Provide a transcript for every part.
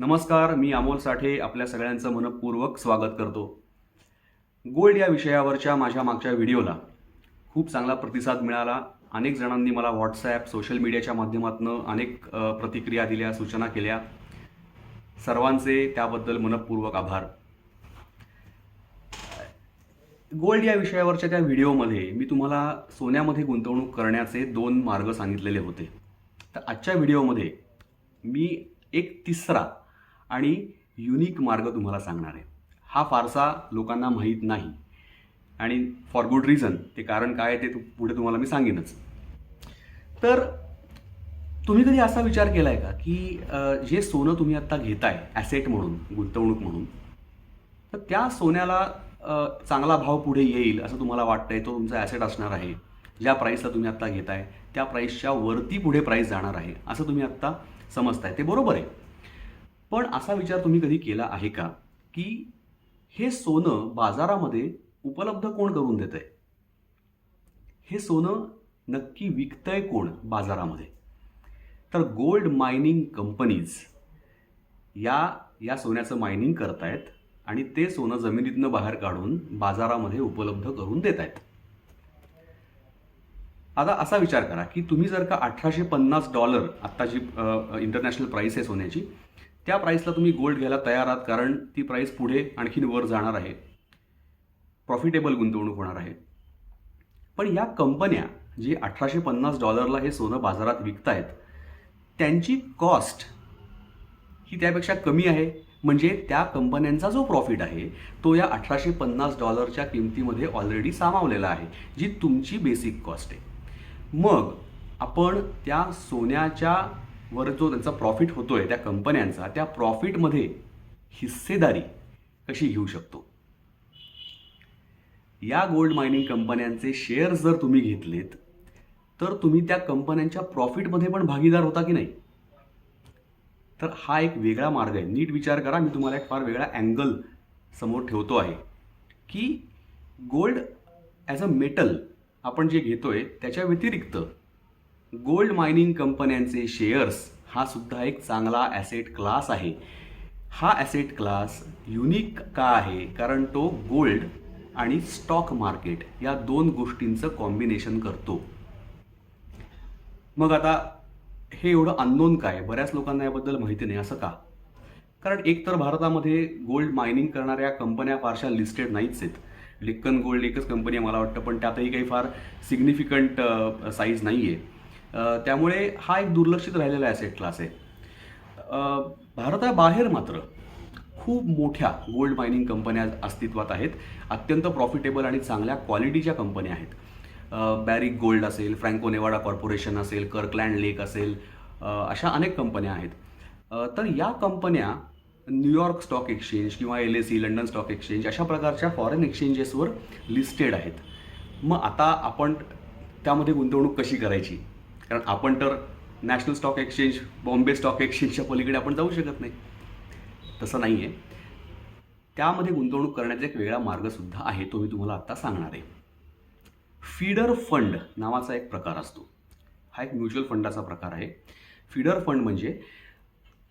नमस्कार, मी अमोल साठे आपल्या सगळ्यांचं मनपूर्वक स्वागत करतो. गोल्ड या विषयावरच्या माझ्या मागच्या व्हिडिओला खूप चांगला प्रतिसाद मिळाला. अनेक जणांनी मला व्हॉट्सॲप, सोशल मीडियाच्या माध्यमातून अनेक प्रतिक्रिया दिल्या, सूचना केल्या. सर्वांचे त्याबद्दल मनपूर्वक आभार. गोल्ड या विषयावरच्या त्या व्हिडिओमध्ये मी तुम्हाला सोन्यामध्ये गुंतवणूक करण्याचे 2 मार्ग सांगितलेले होते. तर आजच्या व्हिडिओमध्ये मी एक तिसरा आणि युनिक मार्ग तुम्हाला सांगणार आहे. हा फारसा लोकांना माहीत नाही आणि फॉर गुड रिझन. ते कारण काय आहे ते पुढे तुम्हाला मी सांगेनच. तर तुम्ही कधी असा विचार केला आहे का की जे सोनं तुम्ही आत्ता घेताय ॲसेट म्हणून, गुंतवणूक म्हणून, तर त्या सोन्याला चांगला भाव पुढे येईल असं तुम्हाला वाटतंय? तो तुमचा ॲसेट असणार आहे, ज्या प्राईसला तुम्ही आत्ता घेताय त्या प्राईसच्या वरती पुढे प्राईस जाणार आहे असं तुम्ही आत्ता समजताय. ते बरोबर आहे. पण असा विचार तुम्ही कधी केला आहे का की हे सोनं बाजारामध्ये उपलब्ध कोण करून देतंय? हे सोनं नक्की विकतंय कोण बाजारामध्ये? तर गोल्ड मायनिंग कंपनीज या सोन्याचं मायनिंग करतायत आणि ते सोनं जमिनीतनं बाहेर काढून बाजारामध्ये उपलब्ध करून देत आहेत. आता असा विचार करा की तुम्ही जर का $1850 आत्ता जी इंटरनॅशनल प्राईस आहे सोन्याची, त्या प्राईसला तुम्ही गोल्ड घ्यायला तयार आहात, कारण ती प्राईस पुढे आणखीन वर जाणार आहे, प्रॉफिटेबल गुंतवणूक होणार आहे. पण या कंपन्या जी $1850 हे सोनं बाजारात विकतायत, त्यांची कॉस्ट ही त्यापेक्षा कमी आहे. म्हणजे त्या कंपन्यांचा जो प्रॉफिट आहे तो या $1850च्या किमतीमध्ये ऑलरेडी सामावलेला आहे, जी तुमची बेसिक कॉस्ट आहे. मग आपण त्या सोन्याच्या वर जो त्यांचा प्रॉफिट होतोय त्या कंपन्यांचा, त्या प्रॉफिटमध्ये हिस्सेदारी कशी घेऊ शकतो? या गोल्ड मायनिंग कंपन्यांचे शेअर्स जर तुम्ही घेतलेत तर तुम्ही त्या कंपन्यांच्या प्रॉफिटमध्ये पण भागीदार होता की नाही? तर हा एक वेगळा मार्ग आहे. नीट विचार करा. मी तुम्हाला एक फार वेगळा अँगल समोर ठेवतो आहे की गोल्ड ॲज अ मेटल आपण जे घेतोय त्याच्या व्यतिरिक्त गोल्ड मायनिंग कंपन्यांचे शेअर्स हा सुद्धा एक चांगला ॲसेट क्लास आहे. हा ॲसेट क्लास युनिक का आहे? कारण तो गोल्ड आणि स्टॉक मार्केट या 2 गोष्टींचं कॉम्बिनेशन करतो. मग आता हे एवढं अननोन काय? बऱ्याच लोकांना याबद्दल माहिती नाही. असं का? कारण एक तर भारतामध्ये गोल्ड मायनिंग करणाऱ्या कंपन्या फारशा लिस्टेड नाहीच आहेत. डेक्कन गोल्ड एकच कंपनी आहे मला वाटतं, पण त्यातही काही फार सिग्निफिकंट साईज नाही आहे. त्यामुळे हा एक दुर्लक्षित राहिलेला ॲसेट क्लास आहे. भारताबाहेर मात्र खूप मोठ्या गोल्ड मायनिंग कंपन्या अस्तित्वात आहेत. अत्यंत प्रॉफिटेबल आणि चांगल्या क्वालिटीच्या कंपन्या आहेत. बॅरिक गोल्ड असेल, फ्रँको नेवाडा कॉर्पोरेशन असेल, कर्कलँड लेक असेल, अशा अनेक कंपन्या आहेत. तर या कंपन्या न्यूयॉर्क स्टॉक एक्सचेंज किंवा LSE, लंडन स्टॉक एक्सचेंज अशा प्रकारच्या फॉरेन एक्सचेंजेसवर लिस्टेड आहेत. मग आता आपण त्यामध्ये गुंतवणूक कशी करायची? कारण आपण तर national stock exchange, Bombay stock एक्सचेंजच्या पलीकडे आपण जाऊ शकत नाही. तसं नाही आहे. त्यामध्ये गुंतवणूक करण्याचा एक वेगळा मार्गसुद्धा आहे, तो मी तुम्हाला आत्ता सांगणार आहे. फीडर फंड नावाचा एक प्रकार असतो. हा एक म्युच्युअल फंडाचा प्रकार आहे. फीडर फंड म्हणजे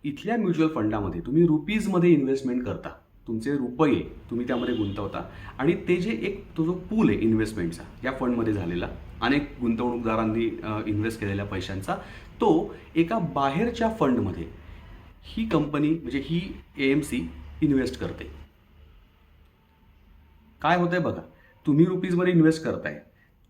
इथल्या म्युच्युअल फंडामध्ये तुम्ही रुपीजमध्ये इन्व्हेस्टमेंट करता. तुमचे रुपये तुम्ही त्यामध्ये गुंतवता आणि ते जे एक तो जो पूल आहे इन्व्हेस्टमेंटचा या फंडमध्ये झालेला, अनेक गुंतवणूकदारांनी इन्व्हेस्ट केलेल्या पैशांचा, तो एका बाहेरच्या फंडमध्ये ही कंपनी म्हणजे ही AMC इन्व्हेस्ट करते. काय होतंय बघा, तुम्ही रुपीजमध्ये इन्व्हेस्ट करताय.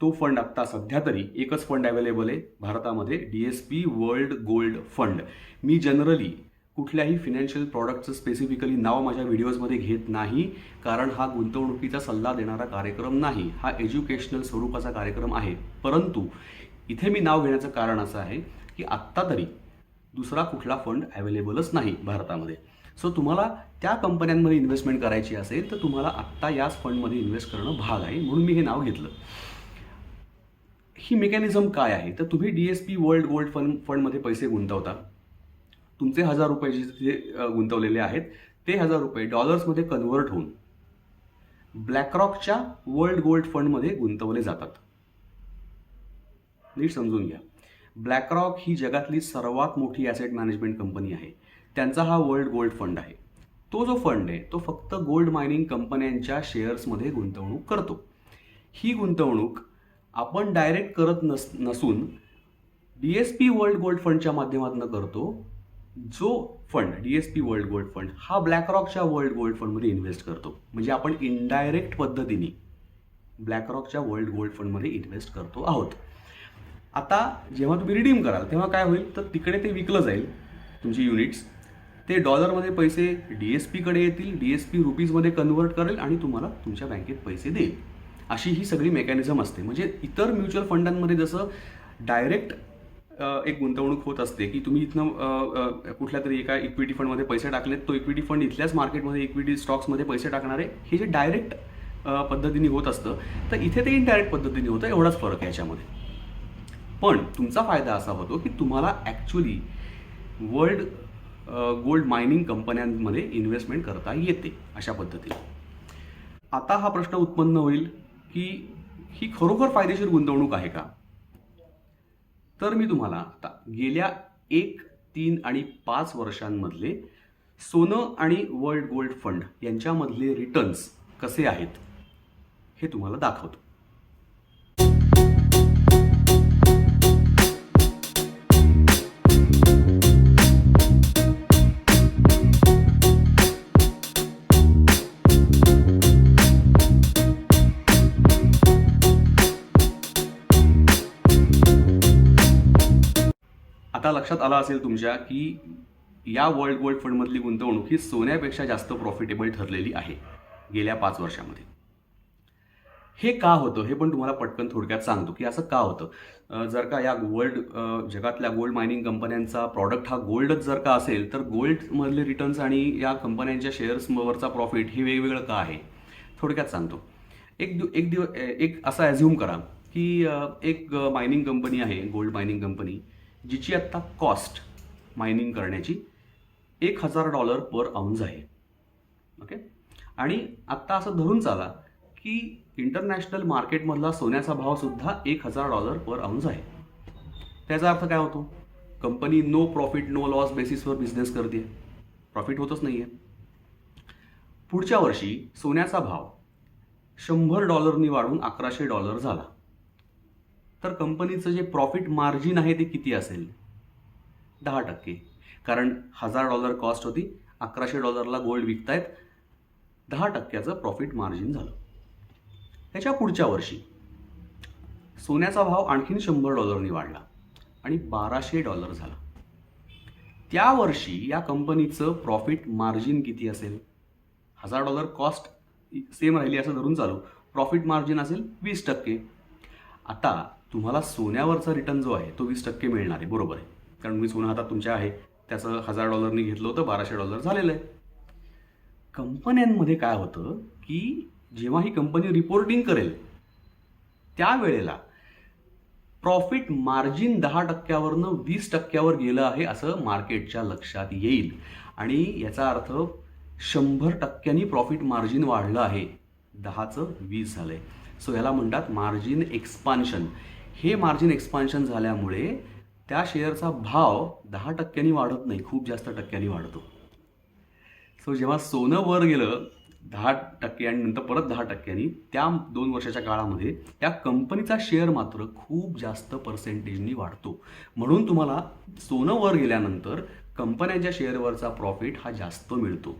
तो फंड आत्ता सध्या तरी एकच फंड अवेलेबल आहे भारतामध्ये, DSP वर्ल्ड गोल्ड फंड. मी जनरली कुठल्याही फिनान्शियल प्रॉडक्टचं स्पेसिफिकली नाव माझ्या व्हिडिओजमध्ये घेत नाही, कारण हा गुंतवणुकीचा सल्ला देणारा कार्यक्रम नाही. हा एज्युकेशनल स्वरूपाचा कार्यक्रम आहे. परंतु इथे मी नाव घेण्याचं कारण असं आहे की आत्ता तरी दुसरा कुठला फंड अवेलेबलच नाही भारतामध्ये. सो तुम्हाला त्या कंपन्यांमध्ये इन्व्हेस्टमेंट करायची असेल तर तुम्हाला आत्ता याच फंडमध्ये इन्व्हेस्ट करणं भाग आहे, म्हणून मी हे नाव घेतलं. ही मेकॅनिझम काय आहे? तर तुम्ही DSP वर्ल्ड गोल्ड फंडमध्ये पैसे गुंतवता. तुमचे ₹1000 जे गुंतवलेले आहेत ते ₹1000 डॉलर्समध्ये कन्व्हर्ट होऊन ब्लॅकरॉकच्या वर्ल्ड गोल्ड फंडमध्ये गुंतवले जातात. नीट समजून घ्या. ब्लॅकरॉक ही जगातली सर्वात मोठी ॲसेट मॅनेजमेंट कंपनी आहे. त्यांचा हा वर्ल्ड गोल्ड फंड आहे. तो जो फंड आहे तो फक्त गोल्ड मायनिंग कंपन्यांच्या शेअर्समध्ये गुंतवणूक करतो. ही गुंतवणूक आपण डायरेक्ट करत नसून DSP वर्ल्ड गोल्ड फंडच्या माध्यमातून करतो. जो fund DSP world gold fund हा ब्लॅकरॉकच्या वर्ल्ड गोल्ड फंडमध्ये इन्व्हेस्ट करतो. म्हणजे आपण इनडायरेक्ट पद्धतीने ब्लॅकरॉकच्या वर्ल्ड गोल्ड फंडमध्ये इन्व्हेस्ट करतो आहोत. आता जेव्हा तुम्ही रिडीम कराल तेव्हा काय होईल तर तिकडे ते विकलं जाईल तुमची युनिट्स. ते डॉलरमध्ये पैसे DSPकडे येतील, DSP रुपीजमध्ये कन्वर्ट करेल आणि तुम्हाला तुमच्या बँकेत पैसे देईल. अशी ही सगळी मेकॅनिझम असते. म्हणजे इतर म्युच्युअल फंडांमध्ये जसं डायरेक्ट एक गुंतवणूक होत असते की तुम्ही इथनं कुठल्या तरी एका इक्विटी फंडमध्ये पैसे टाकलेत, तो इक्विटी फंड इथल्याच मार्केटमध्ये इक्विटी स्टॉक्समध्ये पैसे टाकणारे हे जे डायरेक्ट पद्धतीने होत असतं, तर इथे ते इनडायरेक्ट पद्धतीने होतं. एवढाच फरक आहे याच्यामध्ये. पण तुमचा फायदा असा होतो की तुम्हाला ॲक्च्युली वर्ल्ड गोल्ड मायनिंग कंपन्यांमध्ये इन्व्हेस्टमेंट करता येते अशा पद्धतीने. आता हा प्रश्न उत्पन्न होईल की ही खरोखर फायदेशीर गुंतवणूक आहे का? तर मी तुम्हाला आता गेल्या 1, 3 आणि 5 वर्षांमधले सोनं आणि वर्ल्ड गोल्ड फंड यांच्यामधले रिटर्न्स कसे आहेत हे तुम्हाला दाखवतो. आता लक्षात आलं असेल तुमच्या की या वर्ल्ड गोल्ड फंडमधली गुंतवणूक ही सोन्यापेक्षा जास्त प्रॉफिटेबल ठरलेली आहे गेल्या 5 वर्षामध्ये. हे का होतं हे पण तुम्हाला पटकन थोडक्यात सांगतो की असं का होतं. जर का या जगातल्या गोल्ड मायनिंग कंपन्यांचा प्रॉडक्ट हा गोल्डच जर का असेल तर गोल्डमधले रिटर्न्स आणि या कंपन्यांच्या शेअर्सवरचा प्रॉफिट हे वेगवेगळं का आहे थोडक्यात सांगतो. एक असं ॲझ्युम करा की एक मायनिंग कंपनी आहे, गोल्ड मायनिंग कंपनी, जिची आत्ता कॉस्ट मायनिंग करण्याची $1,000 पर आउन्स आहे. ओके. आणि आत्ता असं धरून चाला की इंटरनॅशनल मार्केटमधला सोन्याचा भाव सुद्धा $1,000 पर आउन्स आहे. त्याचा अर्थ काय होतो? Company no profit no loss बेसिसवर बिझनेस करते, प्रॉफिट होतच नाही आहे. पुढच्या वर्षी सोन्याचा भाव $100 वाढून $1,100 झाला तर कंपनीचं जे प्रॉफिट मार्जिन आहे ते किती असेल? 10%. कारण $1,000 कॉस्ट होती, $1,100 गोल्ड विकतायत, 10%चं प्रॉफिट मार्जिन झालं. त्याच्या पुढच्या वर्षी सोन्याचा भाव आणखीन $100 वाढला आणि $1,200 झाला. त्या वर्षी या कंपनीचं प्रॉफिट मार्जिन किती असेल? $1,000 कॉस्ट सेम राहिली असं धरून चालू, प्रॉफिट मार्जिन असेल 20%. आता तुम्हाला सोन्यावरचा रिटर्न जो आहे तो 20% मिळणार आहे, बरोबर आहे. कारण मी सोनं हातात तुमच्या आहे, त्याचं $1,000 घेतलं होतं, $1,200 झालेलं आहे. कंपन्यांमध्ये काय होतं की जेव्हा ही कंपनी रिपोर्टिंग करेल त्यावेळेला प्रॉफिट मार्जिन 10%वरनं 20%वर गेलं आहे असं मार्केटच्या लक्षात येईल आणि याचा अर्थ 100%नी प्रॉफिट मार्जिन वाढलं आहे, 10चं 20 झालं आहे. सो याला म्हणतात मार्जिन एक्सपान्शन. हे मार्जिन एक्सपान्शन झाल्यामुळे त्या शेअरचा भाव 10%नी वाढत नाही, खूप जास्त टक्क्यांनी वाढतो. सो जेव्हा सोनं वर गेलं 10% आणि नंतर परत 10%नी, त्या 2 वर्षाच्या काळामध्ये त्या कंपनीचा शेअर मात्र खूप जास्त पर्सेंटेजनी वाढतो. म्हणून तुम्हाला सोनं वर गेल्यानंतर कंपन्यांच्या शेअरवरचा प्रॉफिट हा जास्त मिळतो.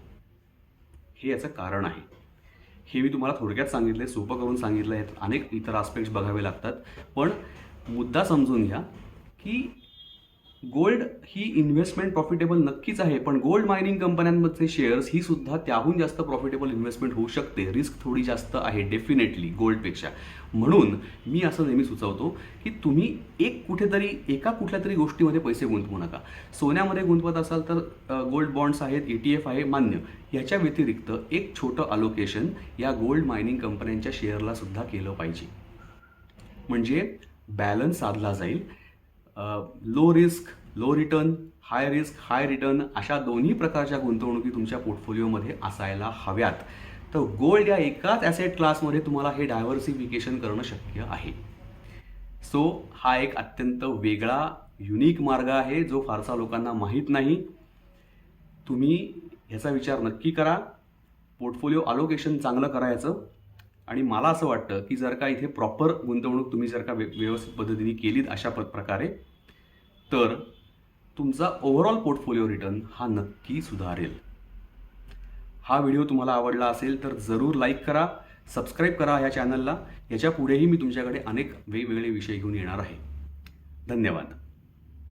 हे याचं कारण आहे. हे मी तुम्हाला थोडक्यात सांगितलं आहे, सोपं करून सांगितलं आहे. अनेक इतर आस्पेक्ट्स बघावे लागतात, पण मुद्दा समजून घ्या की गोल्ड ही इन्व्हेस्टमेंट प्रॉफिटेबल नक्कीच आहे, पण गोल्ड मायनिंग कंपन्यांमधले शेअर्स ही सुद्धा त्याहून जास्त प्रॉफिटेबल इन्व्हेस्टमेंट होऊ शकते. रिस्क थोडी जास्त आहे डेफिनेटली गोल्डपेक्षा. म्हणून मी असं नेहमी सुचवतो की तुम्ही एका कुठल्या तरी गोष्टीमध्ये पैसे गुंतवू नका. सोन्यामध्ये गुंतवत असाल तर गोल्ड बॉन्ड्स आहेत, ETF आहे, मान्य. याच्या व्यतिरिक्त एक छोटं अलोकेशन या गोल्ड मायनिंग कंपन्यांच्या शेअरला सुद्धा केलं पाहिजे, म्हणजे बॅलन्स साधला जाईल. Low risk low return, high risk high return अशा दोन्ही प्रकारच्या गुंतवणुकी तुमच्या पोर्टफोलिओमध्ये असायला हव्यात. तर गोल्ड या एकाच ॲसेट क्लासमध्ये तुम्हाला हे डायव्हर्सिफिकेशन करणं शक्य आहे. सो हा एक अत्यंत वेगळा युनिक मार्ग आहे जो फारसा लोकांना माहीत नाही. तुम्ही ह्याचा विचार नक्की करा. पोर्टफोलिओ अलोकेशन चांगलं करायचं. आणि मला असं वाटतं की जर का इथे प्रॉपर गुंतवणूक तुम्ही जर का व्यवस्थित पद्धतीने केलीत अशा प्रकारे, तर तुमचा ओव्हरऑल पोर्टफोलिओ रिटर्न हा नक्की सुधारेल. हा व्हिडिओ तुम्हाला आवडला असेल तर जरूर लाईक करा, सबस्क्राईब करा ह्या चॅनलला. याच्या पुढेही मी तुमच्याकडे अनेक वेगवेगळे विषय घेऊन येणार आहे. धन्यवाद.